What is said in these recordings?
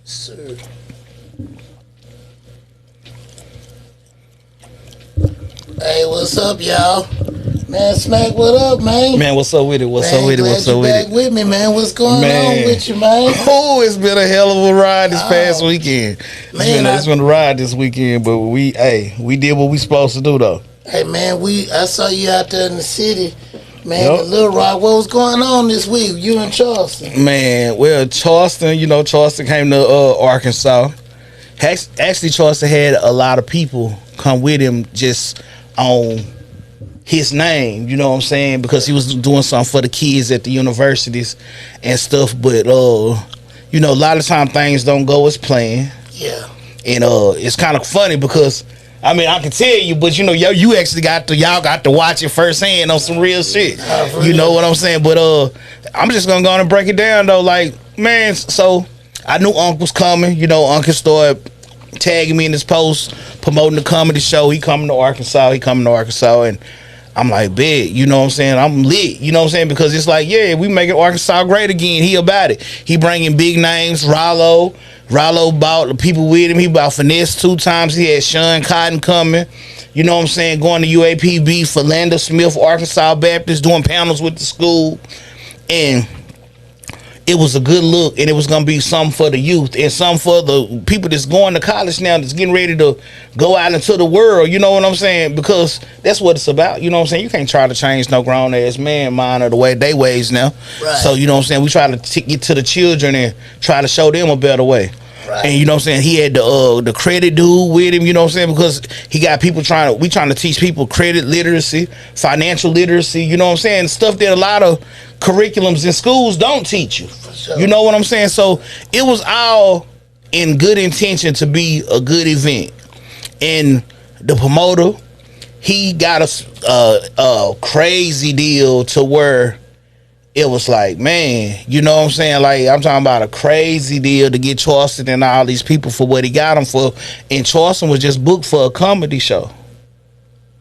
Sir. Hey, what's up, y'all? Man, Smack, what up, man? Man, what's up with it? What's up with it? What's up with back it? with me, man. What's going Man. on with you, man? Oh, it's been a hell of a ride this past weekend. It's been a ride this weekend, but we did what we supposed to do though. Hey, man, I saw you out there in the city, man. The Little Rock. What was going on this week? You in Charleston? Man, well, Charleston came to Arkansas. Actually, Charleston had a lot of people come with him just on his name, you know what I'm saying, because he was doing something for the kids at the universities and stuff. But a lot of time things don't go as planned. Yeah. And it's kind of funny because I can tell you, but you actually y'all got to watch it firsthand on some real shit. You know what I'm saying? But I'm just gonna go on and break it down though. Like, man, so I knew Unc was coming. Uncle started tagging me in his post, promoting the comedy show. He coming to Arkansas, and I'm like, bet, you know what I'm saying? I'm lit, you know what I'm saying? Because it's like, yeah, we making Arkansas great again. He about it. He bringing big names, Rollo bought the people with him. He bought Finesse 2 times. He had Sean Cotton coming. You know what I'm saying? Going to UAPB, Philanda Smith, Arkansas Baptist, doing panels with the school. And it was a good look, and it was gonna be something for the youth and something for the people that's going to college now, that's getting ready to go out into the world. You know what I'm saying? Because that's what it's about. You know what I'm saying? You can't try to change no grown ass man mind or the way they ways now. Right. So you know what I'm saying? We try to get to the children and try to show them a better way. Right. And you know what I'm saying? He had the credit dude with him, you know what I'm saying? Because he got people trying to teach people credit literacy, financial literacy, you know what I'm saying? Stuff that a lot of curriculums in schools don't teach you. Sure. You know what I'm saying? So it was all in good intention to be a good event. And the promoter, he got a crazy deal to where it was like, man, you know what I'm saying? Like, I'm talking about a crazy deal to get Charleston and all these people for what he got them for. And Charleston was just booked for a comedy show.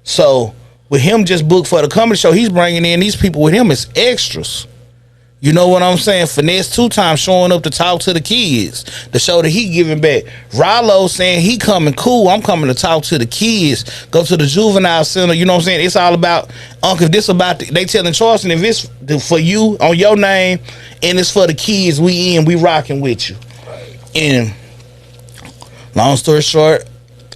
So with him just booked for the comedy show, he's bringing in these people with him as extras. You know what I'm saying? Finesse 2 times showing up to talk to the kids, the show that he giving back. Rollo saying he coming cool. I'm coming to talk to the kids. Go to the juvenile center. You know what I'm saying? It's all about, Uncle, if this about, they telling Charleston, if it's for you on your name and it's for the kids, we rocking with you. And long story short,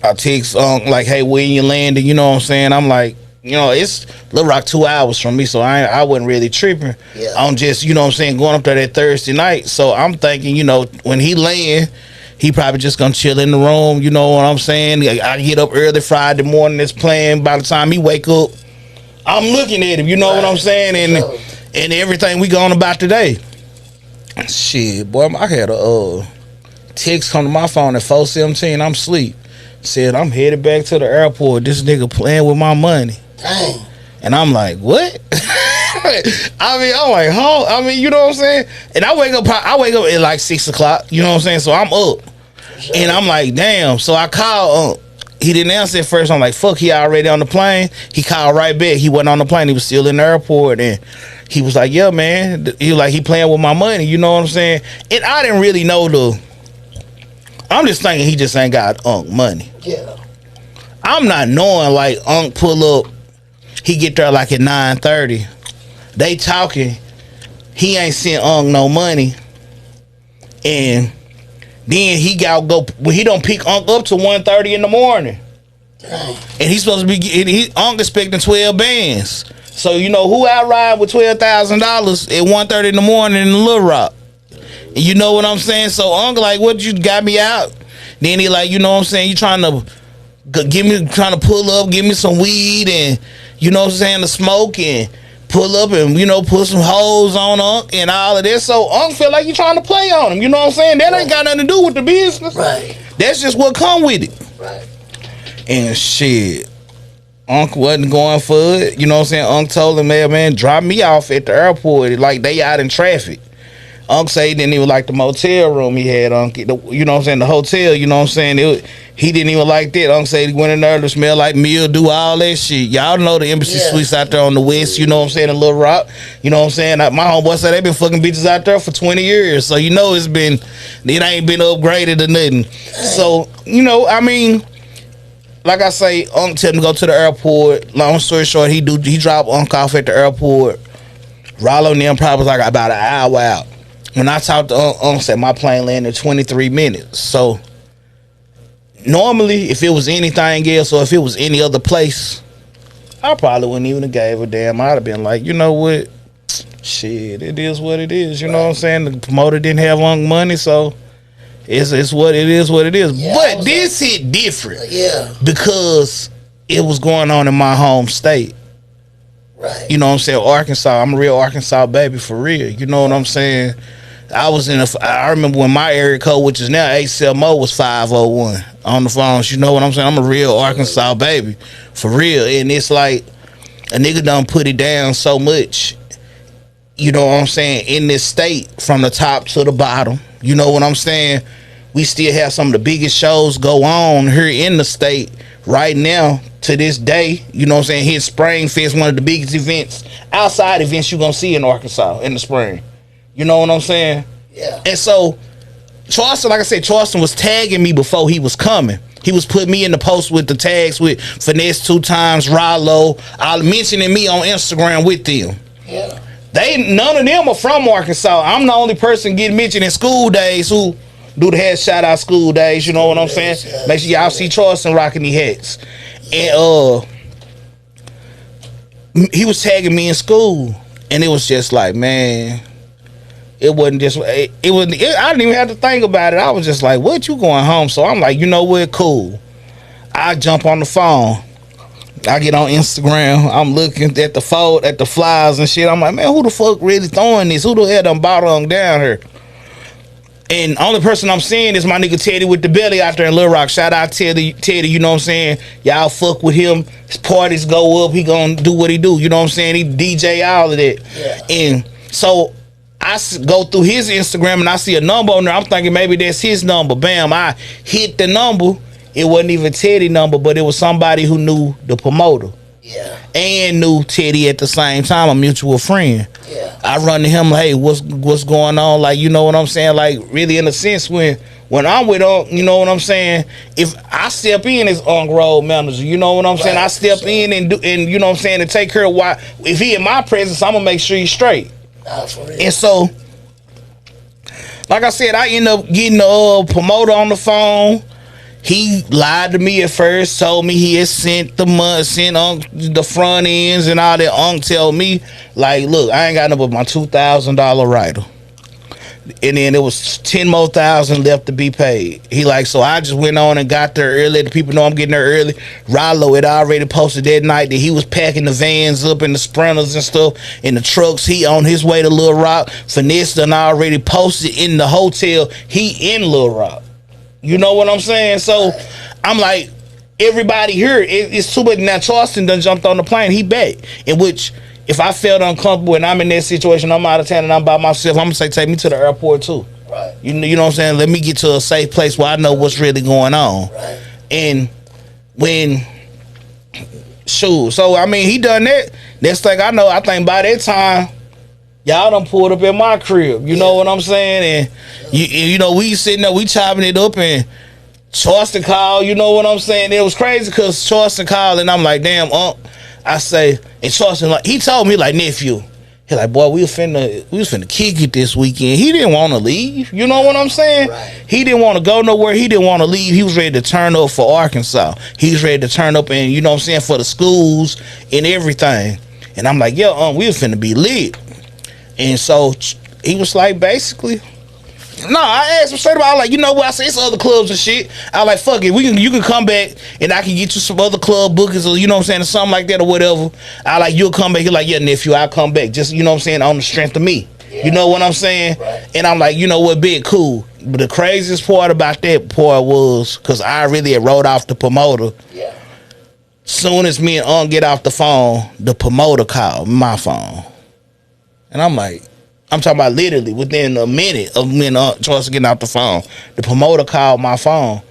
I text like, hey, when you landing? You know what I'm saying? I'm like, it's Little Rock 2 hours from me, so I wasn't really tripping. Yeah. I'm just, you know what I'm saying, going up there that Thursday night. So I'm thinking, when he land, he probably just gonna chill in the room. You know what I'm saying? I get up early Friday morning, it's playing. By the time he wake up, I'm looking at him. You know what I'm saying? And everything we going about today. Shit, boy, I had a text come to my phone at 4:17. I'm asleep. Said I'm headed back to the airport. This nigga playing with my money. Dang. And I'm like, what? I'm like, you know what I'm saying? And I wake up at like 6 o'clock, you know what I'm saying? So I'm up. Sure. And I'm like, damn. So I called, he didn't answer at first. I'm like, fuck, he already on the plane. He called right back. He wasn't on the plane. He was still in the airport. And he was like, yeah, man. He was like, he playing with my money, you know what I'm saying? And I didn't really know I'm just thinking he just ain't got money. Yeah. I'm not knowing, like, pull up. He get there like at 9:30. They talking. He ain't sent no money. And then he got go when he don't pick up to 1:30 in the morning. Dang. And he's supposed to be expecting 12 bands. So who out ride with $12,000 at 1:30 in the morning in Little Rock? And you know what I'm saying? So Uncle like, what, you got me out? Then he like, you know what I'm saying? You trying to pull up, give me some weed and, you know what I'm saying, to smoke and pull up and, put some hoes on Unc and all of this. So Unc feel like you trying to play on him. You know what I'm saying? That ain't got nothing to do with the business. Right. That's just what come with it. Right. And shit, Unc wasn't going for it. You know what I'm saying? Unc told him, man, drop me off at the airport. Like they out in traffic. Unc say he didn't even like the motel room he had. Unc, you know what I'm saying? The hotel, you know what I'm saying? He didn't even like that. Unc said he went in there to smell like mildew, all that shit. Y'all know the Embassy Suites out there on the west, you know what I'm saying, in Little Rock. You know what I'm saying? My homeboy said they been fucking bitches out there for 20 years. So you know it ain't been upgraded or nothing. So, you know, I mean, like I say, Unc tell him to go to the airport. Long story short, he dropped Unc off at the airport. Rollo and them probably was like about an hour out. When I talked to Unc said my plane landed in 23 minutes. So normally, if it was anything else or if it was any other place, I probably wouldn't even have gave a damn. I'd have been like, you know what? Shit, it is what it is. You know what I'm saying? The promoter didn't have Unc money, so it's what it is, what it is. Yeah, but this hit different. Yeah. Because it was going on in my home state. Right. You know what I'm saying? Arkansas. I'm a real Arkansas baby for real. You know what I'm saying? I remember when my area code, which is now 870, was 501 on the phones. You know what I'm saying? I'm a real Arkansas baby for real. And it's like a nigga done put it down so much, you know what I'm saying, in this state from the top to the bottom. You know what I'm saying? We still have some of the biggest shows go on here in the state right now to this day. You know what I'm saying? Here Spring Fest, one of the biggest events, outside events you're going to see in Arkansas in the spring. You know what I'm saying? Yeah. And so, Charleston, like I said, Charleston was tagging me before he was coming. He was putting me in the post with the tags with Finesse 2 times, Rollo, mentioning me on Instagram with them. Yeah. None of them are from Arkansas. I'm the only person getting mentioned in School Days who do the head shout out School Days. You know what I'm saying? Make sure y'all see Charleston rocking the hats. And he was tagging me in school, and it was just like, man. It wasn't just, I didn't even have to think about it. I was just like, what, you going home? So I'm like, you know what, cool. I jump on the phone. I get on Instagram. I'm looking at the flyers and shit. I'm like, man, who the fuck really throwing this? Who the hell done bought on down here? And only person I'm seeing is my nigga Teddy with the belly out there in Little Rock. Shout out Teddy, you know what I'm saying? Y'all fuck with him. His parties go up. He gonna do what he do. You know what I'm saying? He DJ all of that. Yeah. And so I go through his Instagram and I see a number on there. I'm thinking maybe that's his number. Bam, I hit the number. It wasn't even Teddy number, but it was somebody who knew the promoter. Yeah. And knew Teddy at the same time, a mutual friend. Yeah. I run to him like, hey, what's going on? Like, you know what I'm saying? Like, really, in a sense, when I'm with you know what I'm saying? If I step in as on-road manager, you know what I'm saying? I step in and do, and you know what I'm saying, and take care of why. If he in my presence, I'm gonna make sure he's straight. And so, like I said, I end up getting the promoter on the phone. He lied to me at first, told me he had sent the front ends and all that. Unc tell me, like, look, I ain't got nothing but my $2,000 rider. And then there was 10 more thousand left to be paid. He like, so I just went on and got there early. The people know I'm getting there early. Rollo had already posted that night that he was packing the vans up and the sprinters and stuff in the trucks. He on his way to Little Rock. Finesse done already posted in the hotel. He in Little Rock. You know what I'm saying? So I'm like, everybody here, it's too much. Now Charleston done jumped on the plane. He back. In which, if I felt uncomfortable and I'm in that situation, I'm out of town and I'm by myself, I'm gonna say, take me to the airport too. Right. You know what I'm saying? Let me get to a safe place where I know what's really going on. Right. And so I mean, he done that. Next thing I know, I think by that time, y'all done pulled up in my crib. You know what I'm saying? And you know, we sitting there, we chopping it up, and Charleston called. You know what I'm saying? It was crazy because Charleston called, and I'm like, damn, I say, and Charleston, like, he told me, like, nephew, he like, boy, we was finna kick it this weekend. He didn't want to leave. You know what I'm saying? Right. He didn't want to go nowhere. He didn't want to leave. He was ready to turn up for Arkansas. He was ready to turn up, and you know what I'm saying, for the schools and everything. And I'm like, yeah, we was finna be lit. And so he was like, basically, no, I asked him straight about, like, you know what, I said, it's other clubs and shit. I like, fuck it, you can come back and I can get you some other club bookings, or you know what I'm saying, or something like that or whatever. I like, you'll come back. He like, yeah, nephew, I'll come back. Just, you know what I'm saying, on the strength of me. Yeah. You know what I'm saying? Right. And I'm like, you know what, big cool. But the craziest part about that part was, because I really had wrote off the promoter. Yeah. Soon as me and get off the phone, the promoter called my phone. And I'm like, I'm talking about literally within a minute of me and Charleston getting off the phone. The promoter called my phone.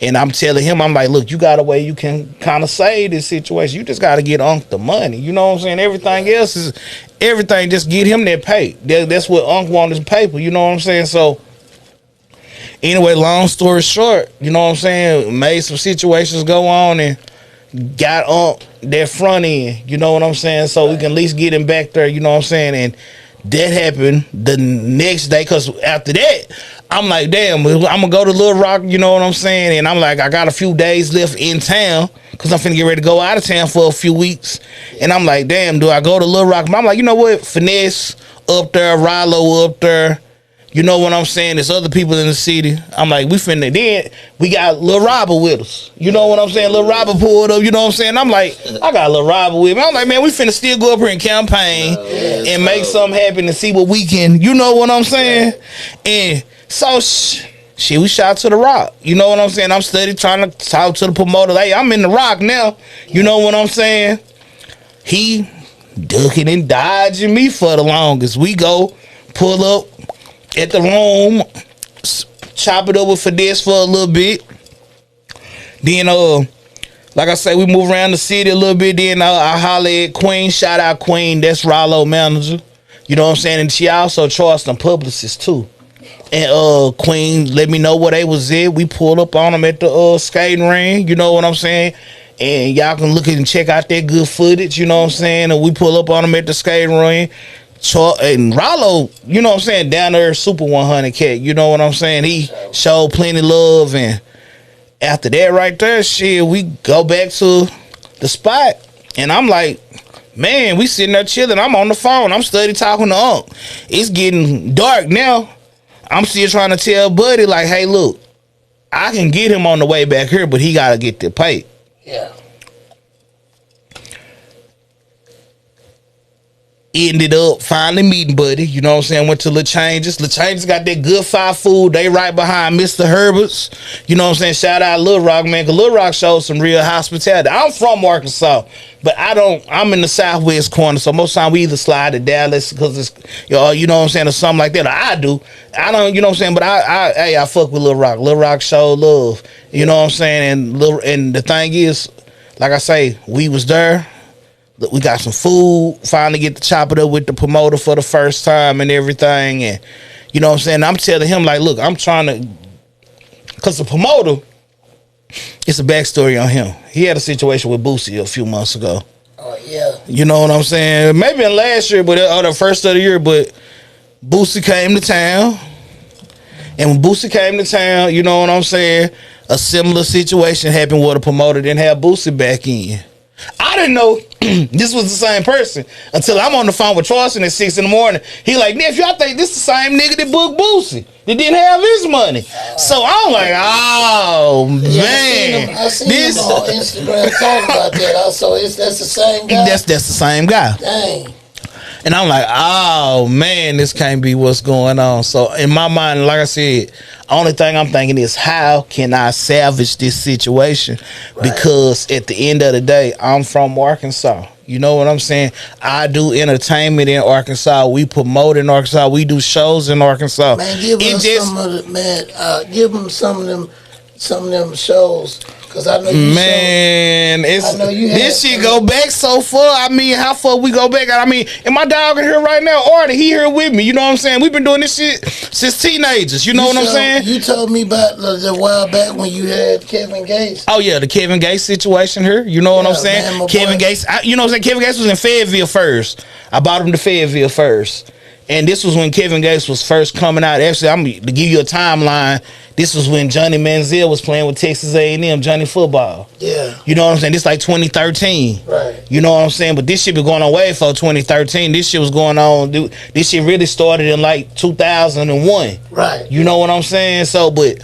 And I'm telling him, I'm like, look, you got a way you can kind of save this situation. You just got to get Unc the money. You know what I'm saying? Everything else is, everything, just get him that pay. That's what Unc wants, his paper. You know what I'm saying? So, anyway, long story short, you know what I'm saying? Made some situations go on and got Unc that front end. You know what I'm saying? So we can at least get him back there. You know what I'm saying? And that happened the next day, because after that, I'm like, damn, I'm going to go to Little Rock, you know what I'm saying? And I'm like, I got a few days left in town because I'm finna get ready to go out of town for a few weeks. And I'm like, damn, do I go to Little Rock? But I'm like, you know what? Finesse up there, Rilo up there. You know what I'm saying? There's other people in the city. I'm like, we finna. Then we got Lil Robert with us. You know what I'm saying? Lil Robert pulled up. You know what I'm saying? I'm like, I got Lil Robert with me. I'm like, man, we finna still go up here and campaign and make something happen and see what we can. You know what I'm saying? And so shit, we shot to the Rock. You know what I'm saying? I'm steady trying to talk to the promoter. Hey, I'm in the Rock now. You know what I'm saying? He ducking and dodging me for the longest. We go pull up at the room, chop it over for this for a little bit. Then, like I say, we move around the city a little bit. Then I holler at Queen. Shout out Queen. That's Rilo manager. You know what I'm saying? And she also Charleston publicist too. And Queen let me know where they was at. We pulled up on them at the skating ring. You know what I'm saying? And y'all can look and check out that good footage. You know what I'm saying? And we pull up on them at the skating ring. And Rilo, you know what I'm saying, down there, Super 100 cat, you know what I'm saying? He showed plenty love, and after that right there, shit, we go back to the spot, and I'm like, man, we sitting there chilling. I'm on the phone. I'm steady talking to Unc. It's getting dark now. I'm still trying to tell Buddy, like, hey, look, I can get him on the way back here, but he got to get the pay. Yeah. Ended up finally meeting Buddy. You know what I'm saying? Went to La Changes. La Changes got that good fire food. They right behind Mr. Herbert's. You know what I'm saying? Shout out Lil Rock, man, because Lil Rock shows some real hospitality. I'm from Arkansas, but I'm in the southwest corner, so most time we either slide to Dallas because it's, you know what I'm saying, or something like that. Or I do. I don't, you know what I'm saying, but I fuck with Lil Rock. Lil Rock show love. You know what I'm saying? And the thing is, like I say, we was there. We got some food, finally get to chop it up with the promoter for the first time and everything. And you know what I'm saying? I'm telling him, like, look, I'm trying to, because the promoter, it's a backstory on him. He had a situation with Boosie a few months ago. Oh, yeah. You know what I'm saying? Maybe in last year, but or the first of the year, but Boosie came to town. And when Boosie came to town, you know what I'm saying? A similar situation happened where the promoter didn't have Boosie back in. I didn't know this was the same person until I'm on the phone with Charleston at 6 in the morning. He like, nephew, I think this the same nigga that booked Boosie that didn't have his money. So I'm like, oh, yeah, man. I seen him on Instagram talking about that. Also, that's the same guy? That's the same guy. Dang. And I'm like, oh, man, this can't be what's going on. So in my mind, like I said, only thing I'm thinking is, how can I salvage this situation? Right. Because at the end of the day, I'm from Arkansas. You know what I'm saying? I do entertainment in Arkansas. We promote in Arkansas. We do shows in Arkansas. Man, give them some of them shows. Cause I know you this shit go back so far. I mean, how far we go back? I mean, and my dog in here right now, Artie, he here with me. You know what I'm saying? We've been doing this shit since teenagers. You know what I'm saying? You told me about the while back when you had Kevin Gates. Oh yeah, the Kevin Gates situation here. You know what I'm saying? Man, Kevin Gates. You know what I'm saying? Kevin Gates was in Fayetteville first. I bought him to Fayetteville first. And this was when Kevin Gates was first coming out. Actually, I'm to give you a timeline. This was when Johnny Manziel was playing with Texas A&M, Johnny football. Yeah. You know what I'm saying? This like 2013. Right. You know what I'm saying? But this shit been going on way before 2013. This shit was going on. Dude, this shit really started in like 2001. Right. You know what I'm saying? So, but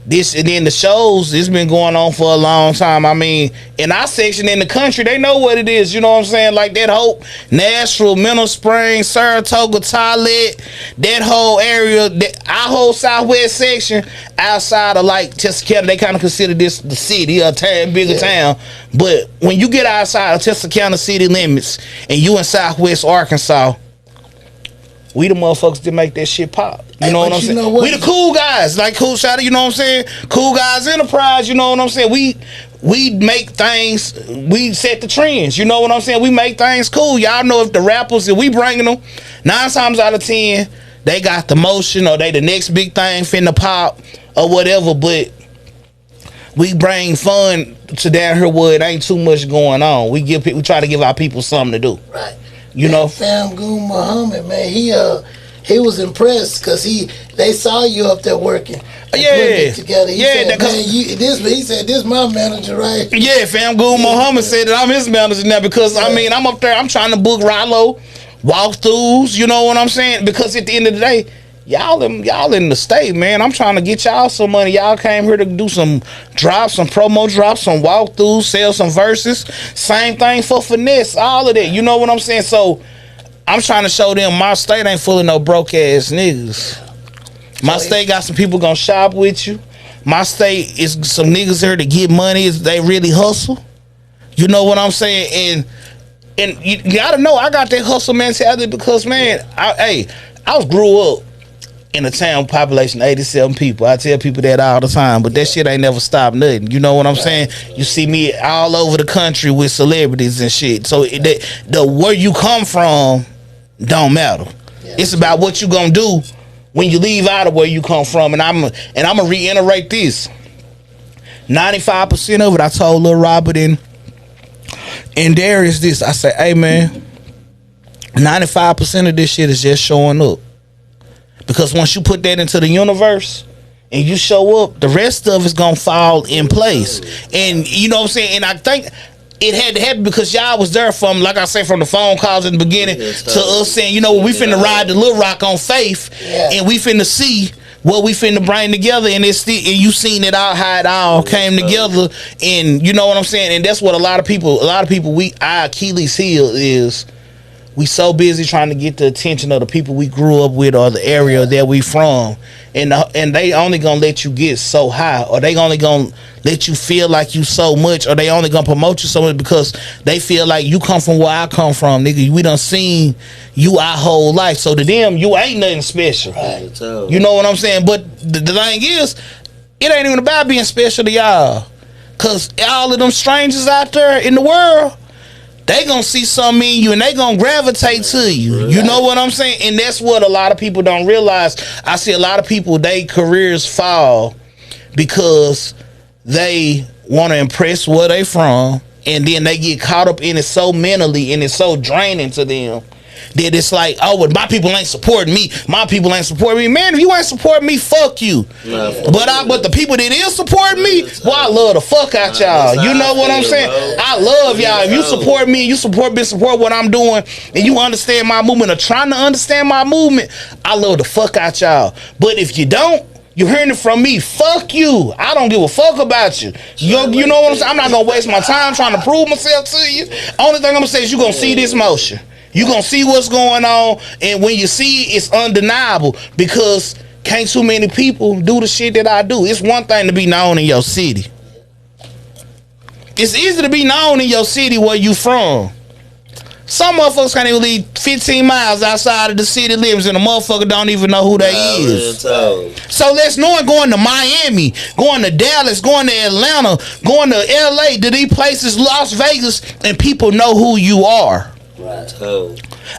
this, and then the shows, it's been going on for a long time. I mean, in our section in the country, they know what it is. You know what I'm saying? Like that Hope, Nashville, Mineral Springs, Saratoga, Toilette, that whole area, our whole southwest section, outside of like Texarkana, they kind of consider this the city, a bigger town. But when you get outside of Texarkana city limits and you in southwest Arkansas, We the motherfuckers that make that shit pop. You know what I'm saying? We the cool guys, like Cool Shot, you know what I'm saying? Cool Guys Enterprise, you know what I'm saying? We make things, we set the trends, you know what I'm saying? We make things cool. Y'all know if the rappers, if we bringing them, 9 times out of 10, they got the motion or they the next big thing finna pop or whatever, but we bring fun to down here where it ain't too much going on. We try to give our people something to do. Right. You know, Fam Goon Muhammad, man, he was impressed because they saw you up there working. Yeah, together. He said, man, he said, this my manager, right? Yeah, Fam Goon Muhammad said that I'm his manager now because I mean I'm up there, I'm trying to book Rallo walkthroughs. You know what I'm saying? Because at the end of the day, y'all in the state, man. I'm trying to get y'all some money. Y'all came here to do some drops, some promo drops, some walkthroughs, sell some verses. Same thing for Finesse, all of that. You know what I'm saying? So I'm trying to show them my state ain't full of no broke ass niggas. My state got some people gonna shop with you. My state is some niggas here to get money. They really hustle. You know what I'm saying? And you gotta know I got that hustle mentality because, man, I grew up in a town population 87 people. I tell people that all the time, but that shit ain't never stopped nothing. You know what I'm saying? You see me all over the country with celebrities and shit. So the where you come from don't matter. It's about what you gonna do when you leave out of where you come from. And I'm gonna reiterate this. 95% of it, I told Lil Robert and Darius this. I said, hey man, 95% of this shit is just showing up. Because once you put that into the universe and you show up, the rest of it's gonna fall in place. And you know what I'm saying? And I think it had to happen because y'all was there from, like I said, from the phone calls in the beginning to us saying, you know, we finna ride the Lil Rock on faith and we finna see what we finna bring together, and it's and you seen it all, how it all came together. And you know what I'm saying? And that's what a lot of people our Achilles heel is. We so busy trying to get the attention of the people we grew up with or the area that we from, and they only gonna let you get so high, or they only gonna let you feel like you so much, or they only gonna promote you so much because they feel like you come from where I come from, nigga. We done seen you our whole life, so to them you ain't nothing special. Right. You know what I'm saying? But the thing is, it ain't even about being special to y'all, cause all of them strangers out there in the world, they gonna see something in you and they gonna gravitate to you. You know what I'm saying? And that's what a lot of people don't realize. I see a lot of people, they careers fall because they want to impress where they from, and then they get caught up in it so mentally, and it's so draining to them that it's like, oh, well, my people ain't supporting me. My people ain't supporting me. Man, if you ain't supporting me, fuck you. But the people that is supporting me, well, I love the fuck out y'all. You know what I'm saying? I love y'all. If you support me, you support what I'm doing, and you understand my movement or trying to understand my movement, I love the fuck out y'all. But if you don't, you hearing it from me, fuck you. I don't give a fuck about you. You know what I'm saying? I'm not gonna waste my time trying to prove myself to you. Only thing I'm gonna say is you gonna see this motion. You gonna see what's going on, and when you see it, it's undeniable because can't too many people do the shit that I do. It's one thing to be known in your city. It's easy to be known in your city where you from. Some motherfuckers can't even leave 15 miles outside of the city limits, and the motherfucker don't even know who they is. So let's know going to Miami, going to Dallas, going to Atlanta, going to LA, to these places, Las Vegas, and people know who you are. Right.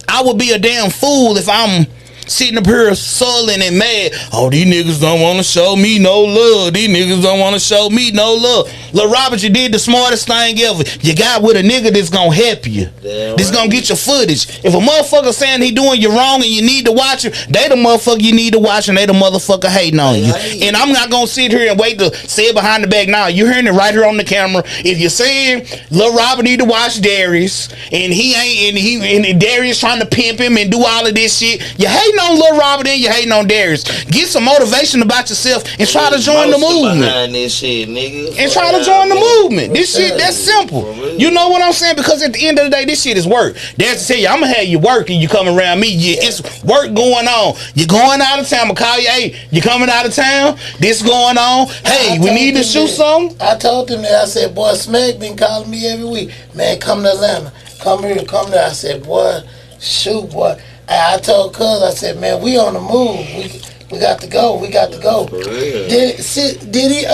I would be a damn fool if I'm sitting up here sullen and mad. Oh, these niggas don't want to show me no love. These niggas don't want to show me no love. Lil Robert, you did the smartest thing ever. You got with a nigga that's gonna help you. That's gonna get your footage. If a motherfucker saying he doing you wrong and you need to watch it, they the motherfucker you need to watch, and they the motherfucker hating on you. And I'm not gonna sit here and wait to say it behind the back. Now you're hearing it right here on the camera. If you're saying Lil Robert need to watch Darius, and he ain't, and Darius trying to pimp him and do all of this shit, you hating on Lil Robert and you hating on Darius. Get some motivation about yourself and try to join the movement. This shit, nigga. And try to join the movement. This shit, that's simple. You know what I'm saying? Because at the end of the day, this shit is work. That's to tell you, I'm gonna have you working. You coming around me. It's work going on. You're going out of town. I'm gonna call you. Hey, you coming out of town? This going on. Hey, we need to shoot something. I told them that. I said, boy, Smack been calling me every week. Man, come to Atlanta. Come here, come there. I said, boy, shoot, boy. I told Cuz, I said, man, we on the move. We got to go. We got to go. Did he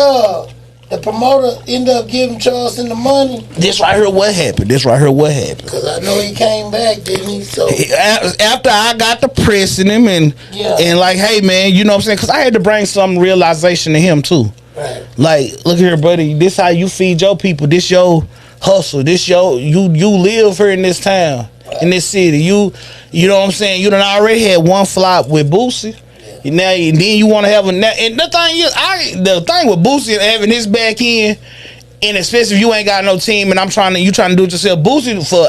the promoter end up giving Charleston the money? This right here what happened. Because I know he came back, didn't he? So after I got to pressing him and like, hey man, you know what I'm saying? Because I had to bring some realization to him too. Right. Like, look here, buddy. This how you feed your people. This your hustle. This your you live here in this town, in this city. You know what I'm saying? You done already had one flop with Boosie. Now and then you want to have and the thing is, the thing with Boosie having his back end, and especially if you ain't got no team, and you trying to do it yourself. Boosie for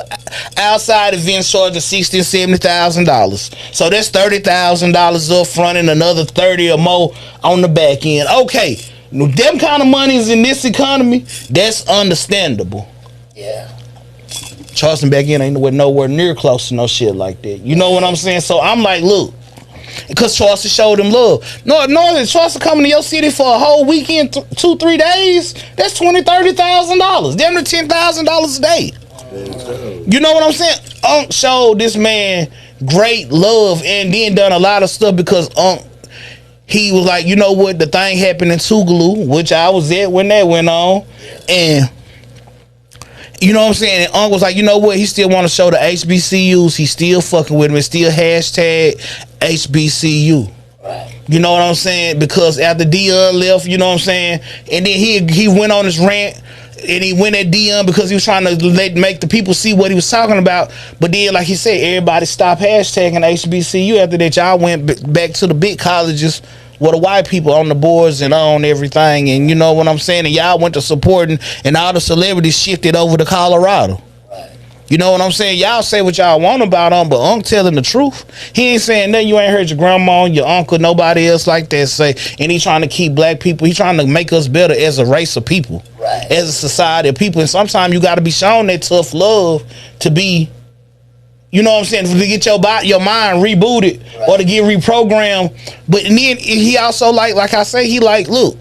outside events charging $60,000 and $70,000, so that's $30,000 up front and another 30 or more on the back end. Okay, them kind of monies in this economy, that's understandable. Yeah. Charleston back end ain't nowhere near close to no shit like that. You know what I'm saying? So I'm like, look. Because Charleston showed him love. No, Charleston coming to your city for a whole weekend, 2-3 days, that's $20,000-$30,000. Damn near $10,000 a day. You know what I'm saying? Unc showed this man great love and then done a lot of stuff because Unc, he was like, you know what, the thing happened in Tougaloo, which I was at when that went on, and you know what I'm saying? And Unc was like, you know what? He still want to show the HBCUs. He still fucking with him. And still hashtag HBCU. Right. You know what I'm saying? Because after Dion left, you know what I'm saying? And then he went on his rant. And he went at Dion because he was trying to make the people see what he was talking about. But then, like he said, everybody stopped hashtagging HBCU after that. Y'all went back to the big colleges with the white people on the boards and on everything, and you know what I'm saying? And y'all went to supporting, and all the celebrities shifted over to Colorado. Right. You know what I'm saying? Y'all say what y'all want about him, but Unc telling the truth. He ain't saying nothing you ain't heard your grandma, your uncle, nobody else like that say. And he trying to keep black people, he trying to make us better as a race of people, right, as a society of people. And sometimes you got to be shown that tough love to be, you know what I'm saying, to get your mind rebooted, right, or to get reprogrammed. But then he also like I say, he like, look,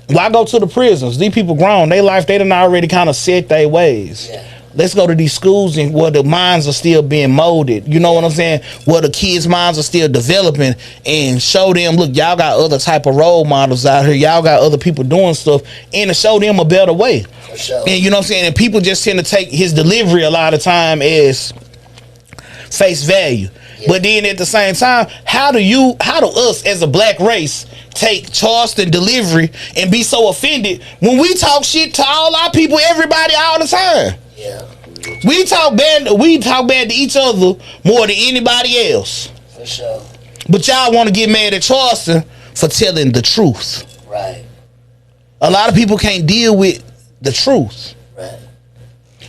why go to the prisons? These people grown, they life, they done already kind of set their ways. Yeah. Let's go to these schools and where the minds are still being molded. You know what I'm saying? Where the kids' minds are still developing, and show them, look, y'all got other type of role models out here. Y'all got other people doing stuff, and to show them a better way. For sure. And you know what I'm saying? And people just tend to take his delivery a lot of time as face value. Yeah. But then at the same time, how do us as a black race take Charleston delivery and be so offended when we talk shit to all our people, everybody, all the time? Yeah. We talk bad to each other more than anybody else. For sure. But y'all want to get mad at Charleston for telling the truth. Right. A lot of people can't deal with the truth. Right.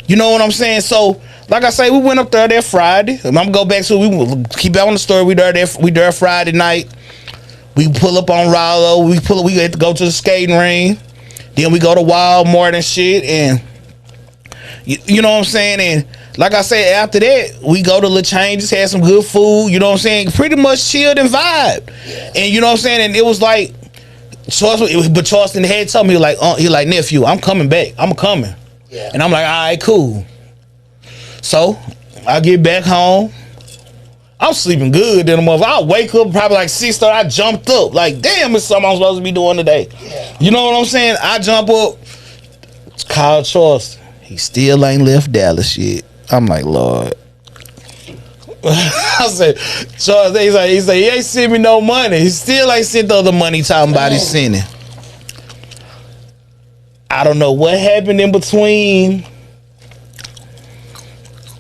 You know what I'm saying? So, like I say, we went up there that Friday. I'm gonna go back to, we keep on the story. We there Friday night. We pull up on Rollo. We had to go to the skating ring. Then we go to Walmart and shit. And you know what I'm saying? And like I said, after that, we go to Little Changes, had some good food. You know what I'm saying? Pretty much chilled and vibe. Yeah. And you know what I'm saying? And it was like, Charleston had told me, he like, nephew, I'm coming back. I'm coming. Yeah. And I'm like, all right, cool. So I get back home. I'm sleeping good. Then I wake up probably like 6:30. I jumped up like, damn, it's something I'm supposed to be doing today. Yeah. You know what I'm saying? I jump up. It's Kyle Charleston. He still ain't left Dallas yet. I'm like, Lord. I said, Charles, he said, he ain't sent me no money. He still ain't sent the other money talking about he sending. I don't know what happened in between.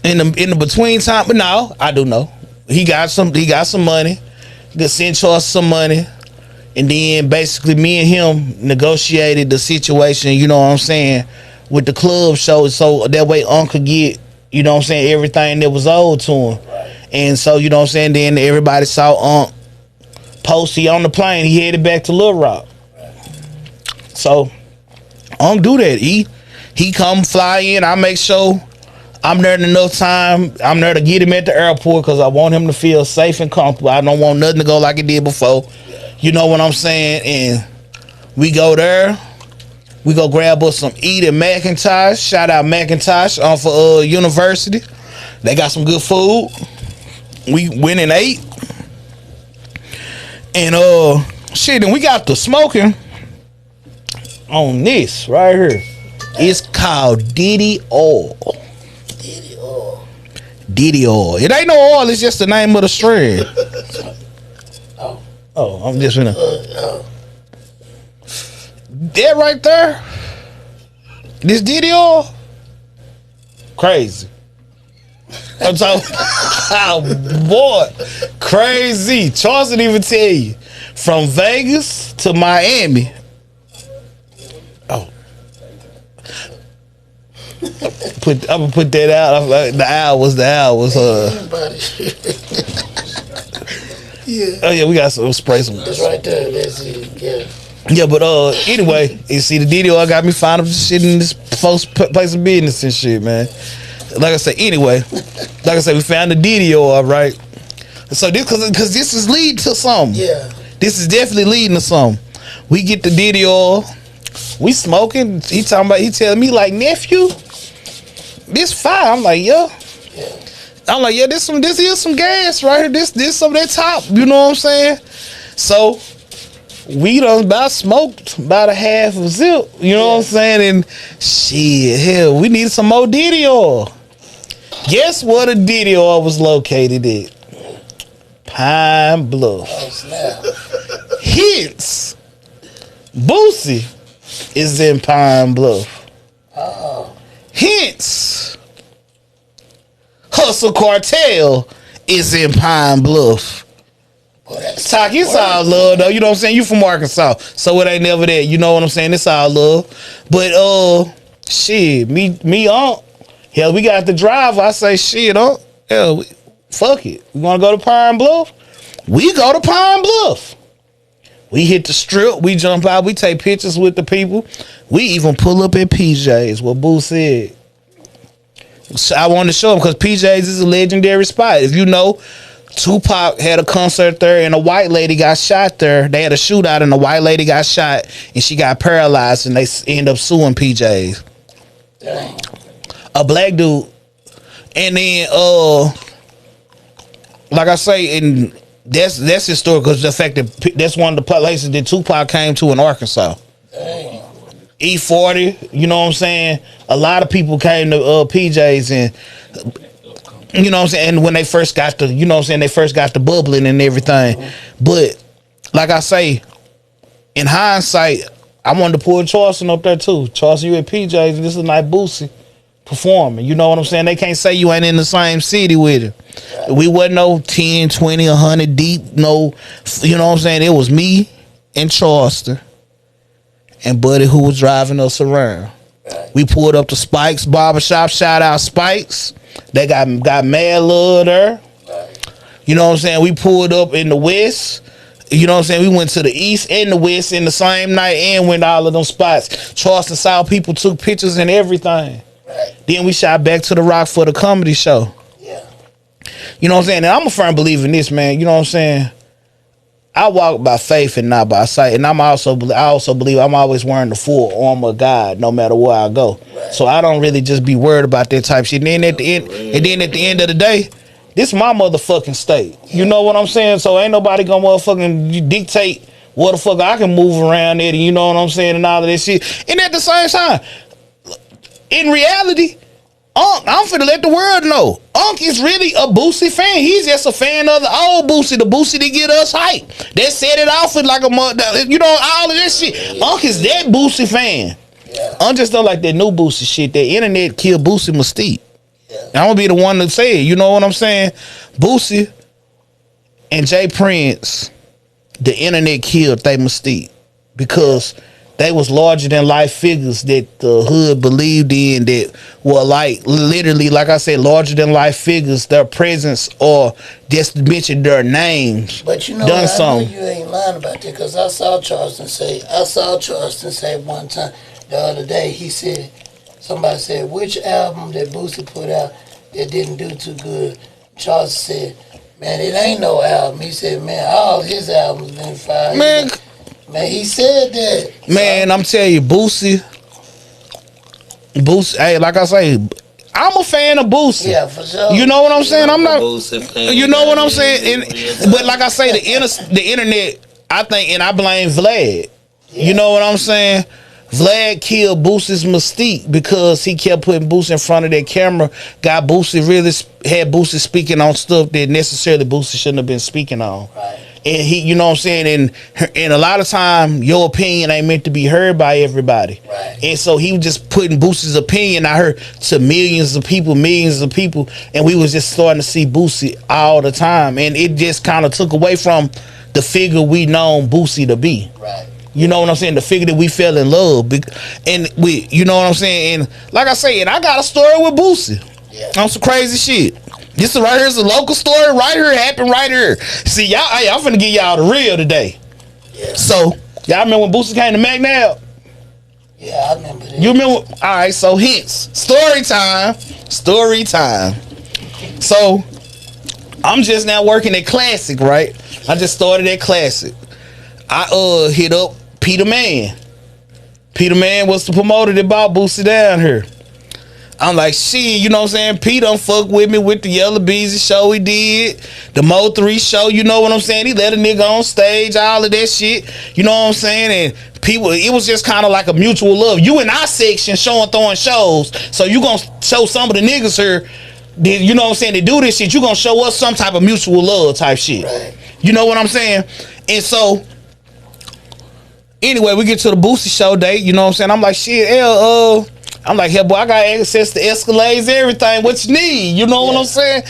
In the between time, but no, I do know. He got some money. They sent Charles some money. And then basically me and him negotiated the situation, you know what I'm saying, with the club show, so that way Uncle could get, you know what I'm saying, everything that was owed to him. And so, you know what I'm saying, then everybody saw Unc Posty on the plane. He headed back to Little Rock. So Unc do that. He come fly in. I make sure I'm there in enough time. I'm there to get him at the airport because I want him to feel safe and comfortable. I don't want nothing to go like it did before. You know what I'm saying? And we go there. We go grab us some eat at McIntosh. Shout out McIntosh for University. They got some good food. We went and ate. And shit, and we got the smoking on this right here. It's called Diddy Oil. Diddy Oil. Diddy Oil. It ain't no oil, it's just the name of the strand. Oh, I'm just gonna. That right there. This Diddy Oil. Crazy. I'm talking. Oh, boy. Crazy. Charleston even tell you. From Vegas to Miami. Oh. I'm gonna put that out. The hours. Yeah. Oh yeah, we got some spray some. That's right there. That's it. Yeah. Yeah, but anyway, you see the DDO, I got me finding shit in this folks place of business and shit, man. Like I said, anyway, we found the DDO, all right. So this, cause this is leading to something. Yeah. This is definitely leading to something. We get the DDO, we smoking. He telling me like, nephew, this fire. I'm like, yeah. I'm like, yeah, this is some gas right here. This some of that top. You know what I'm saying? So we done about smoked about a half of zip. You know what I'm saying? And shit, hell, we need some more Diddy oil. Guess where the Diddy oil was located at? Pine Bluff. Oh, snap. Hence, Boosie is in Pine Bluff. Oh. Hence, Hustle Cartel is in Pine Bluff. Talk, it's all love though. You know what I'm saying? You from Arkansas, so it ain't never that. You know what I'm saying? It's all love. But shit, me hell, we got the drive. I say shit, hell, fuck it. We wanna go to Pine Bluff? We go to Pine Bluff. We hit the strip. We jump out. We take pictures with the people. We even pull up at PJ's. What Boo said. So I wanted to show him because PJ's is a legendary spot. If you know, Tupac had a concert there and a white lady got shot there. They had a shootout and a white lady got shot and she got paralyzed and they end up suing PJ's. Dang. A black dude. And then like I say, and that's historic because the fact that that's one of the places that Tupac came to in Arkansas. Dang. E40, you know what I'm saying? A lot of people came to PJ's and you know what I'm saying, and when they first got the, you know what I'm saying, they first got the bubbling and everything. But like I say, in hindsight, I wanted to pull Charleston up there too. Charleston, you at PJ's, this is like Boosie performing. You know what I'm saying? They can't say you ain't in the same city with him. We wasn't no 10, 20, 100 deep, no, you know what I'm saying? It was me and Charleston and Buddy who was driving us around. We pulled up to Spike's Barbershop. Shout out Spike's. They got mad love there. You know what I'm saying? We pulled up in the west. You know what I'm saying? We went to the east and the west in the same night and went to all of them spots. Charleston South people took pictures and everything. Then we shot back to the Rock for the comedy show. Yeah. You know what I'm saying? And I'm a firm believer in this, man. You know what I'm saying? I walk by faith and not by sight, and I also believe I'm always wearing the full armor of God, no matter where I go. Right. So I don't really just be worried about that type shit. And then at the end of the day, this my motherfucking state. You know what I'm saying? So ain't nobody gonna motherfucking dictate what the fuck I can move around it, and you know what I'm saying, and all of this shit. And at the same time, in reality, I'm finna let the world know. Unc is really a Boosie fan. He's just a fan of the old Boosie, the Boosie to get us hype. That set it off with like a mother, you know, all of that shit. Unc is that Boosie fan. Yeah. Unc just don't like that new Boosie shit. That internet killed Boosie mystique. Yeah. I'm gonna be the one to say it. You know what I'm saying? Boosie and Jay Prince, the internet killed their mystique because they was larger than life figures that the hood believed in, that were like literally, like I said, larger than life figures. Their presence or just mention their names. But you know, done I something. know you ain't lying about that because I saw Charleston say one time the other day. He said, somebody said, which album that Boosie put out that didn't do too good? Charleston said, man, it ain't no album. He said, man, all his albums been fire. Man, he said that. Man, I'm telling you, Boosie, hey, like I say, I'm a fan of Boosie. Yeah, for sure. You know what I'm saying? I'm not. Boosie, You know what I'm saying? But like I say, the internet, I think, and I blame Vlad. You know what I'm saying? Vlad killed Boosie's mystique because he kept putting Boosie in front of that camera. Got Boosie had Boosie speaking on stuff that necessarily Boosie shouldn't have been speaking on. Right. And he, you know what I'm saying? And a lot of time, your opinion ain't meant to be heard by everybody. Right. And so he was just putting Boosie's opinion out here to millions of people. And we was just starting to see Boosie all the time. And it just kind of took away from the figure we known Boosie to be. Right. You know what I'm saying? The figure that we fell in love. And we, you know what I'm saying? And like I said, I got a story with Boosie. Yeah. On some crazy shit. This is right here is a local story right here. Happened right here. See, y'all, I'm finna give y'all the real today. Yeah. So, y'all remember when Boosie came to McNabb? Yeah, I remember that. You remember? All right, so hence. Story time. So, I'm just now working at Classic, right? I just started at Classic. I hit up Peter Man. Peter Man was the promoter that bought Boosie down here. I'm like, shit, you know what I'm saying? Pete done fuck with me with the Yellow Beezy show he did. The Mo 3 show, you know what I'm saying? He let a nigga on stage, all of that shit. You know what I'm saying? And people, it was just kind of like a mutual love. You in our section throwing shows. So you gonna show some of the niggas here, you know what I'm saying, they do this shit. You gonna show us some type of mutual love type shit. Right. You know what I'm saying? And so, anyway, we get to the Boosie show date, you know what I'm saying? I'm like, shit, I'm like, hell, boy, I got access to Escalades, everything. What you need? You know what I'm saying?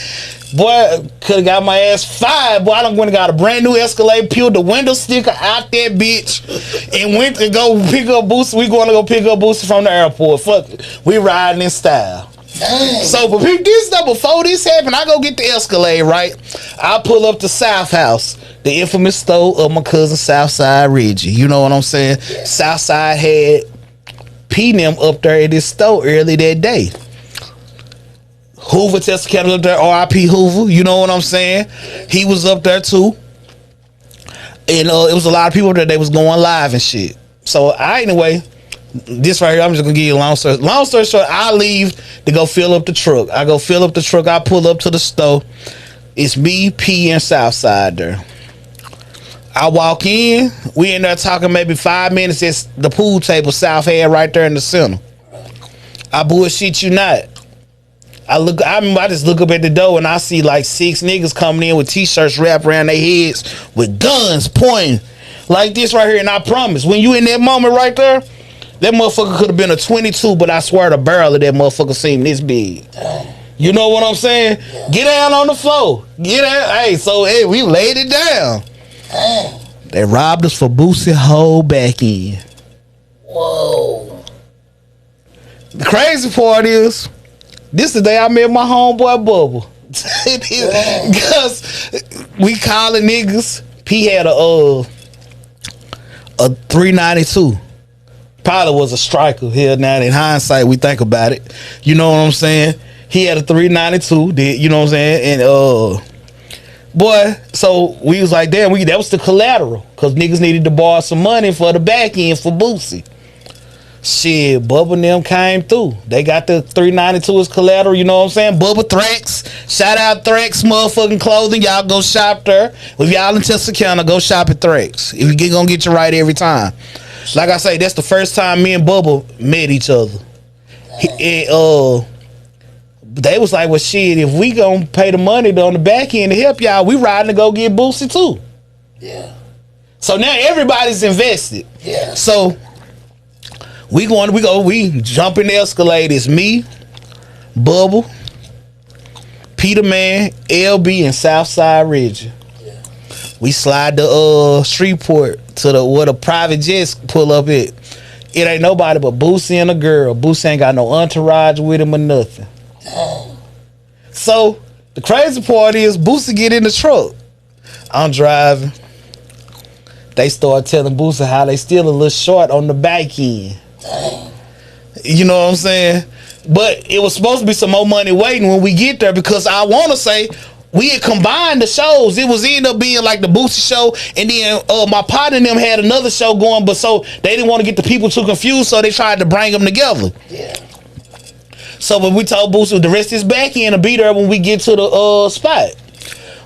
Boy, could have got my ass fired. Boy, I done went and got a brand new Escalade, peeled the window sticker out that bitch, and went to go pick up Boosie. We going to go pick up Boosie from the airport. Fuck it. We riding in style. Dang. So, but this stuff, before this happened, I go get the Escalade, right? I pull up to South House, the infamous store of my cousin Southside Reggie. You know what I'm saying? Yeah. Southside had P them up there at this store early that day. Hoover Texarkana up there, R.I.P. Hoover, you know what I'm saying? He was up there too. And it was a lot of people there, they was going live and shit. So anyway, this right here, I'm just gonna give you a long story. Long story short, I leave to go fill up the truck. I go fill up the truck, I pull up to the store. It's me, P, and Southside there. I walk in, we in there talking maybe 5 minutes. It's the pool table South had right there in the center. I bullshit you not. I just look up at the door and I see like 6 niggas coming in with t-shirts wrapped around their heads with guns pointing like this right here. And I promise, when you in that moment right there, that motherfucker could have been a 22, but I swear the barrel of that motherfucker seemed this big. You know what I'm saying? Yeah. Get down on the floor. Get down. Hey, so hey, we laid it down. They robbed us for Boosie whole back end. Whoa. The crazy part is, this is the day I met my homeboy Bubba. Because we calling niggas. P had a 392. Probably was a striker here now. In hindsight, we think about it. You know what I'm saying? He had a 392. You know what I'm saying? And boy, so we was like, damn, that was the collateral. Because niggas needed to borrow some money for the back end for Boosie. Shit, Bubba and them came through. They got the 392 as collateral, you know what I'm saying? Bubba Thrax. Shout out Thrax motherfucking clothing. Y'all go shop there. If y'all in Texarkana, go shop at Thrax. If you gonna get you right every time. Like I say, that's the first time me and Bubba met each other. They was like, well, shit, if we gonna pay the money on the back end to help y'all, we riding to go get Boosie too. Yeah. So now everybody's invested. Yeah. So we jump in the Escalade. It's me, Bubba, Peter Man, LB, and Southside Reggie. Yeah. We slide the Shreveport to where the private jets pull up at. It ain't nobody but Boosie and a girl. Boosie ain't got no entourage with him or nothing. Dang. So the crazy part is Boosie get in the truck. I'm driving. They start telling Boosie how they still a little short on the back end. Dang. You know what I'm saying? But it was supposed to be some more money waiting when we get there, because I want to say we had combined the shows. It was end up being like the Boosie show, and then my partner and them had another show going, but so they didn't want to get the people too confused, so they tried to bring them together. Yeah. So when we told Boosie the rest of his back end to be there when we get to the spot.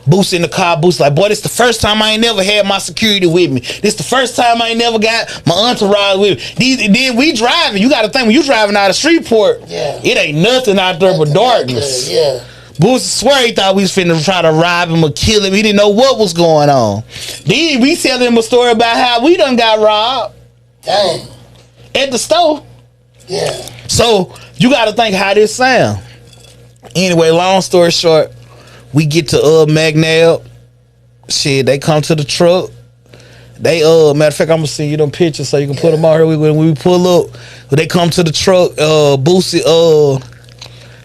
Boosie in the car, Boosie like, boy, this the first time I ain't never had my security with me. This the first time I ain't never got my entourage with me. Then we driving. You got to think, when you driving out of Shreveport, it ain't nothing out there but darkness. Yeah. Boosie swear he thought we was finna try to rob him or kill him. He didn't know what was going on. Then we telling him a story about how we done got robbed. Dang. At the store. Yeah. So you got to think how this sound. Anyway, long story short, we get to Magnell. Shit, they come to the truck. They matter of fact, I'm gonna send you them pictures so you can put them out here. When we pull up, they come to the truck. Boosie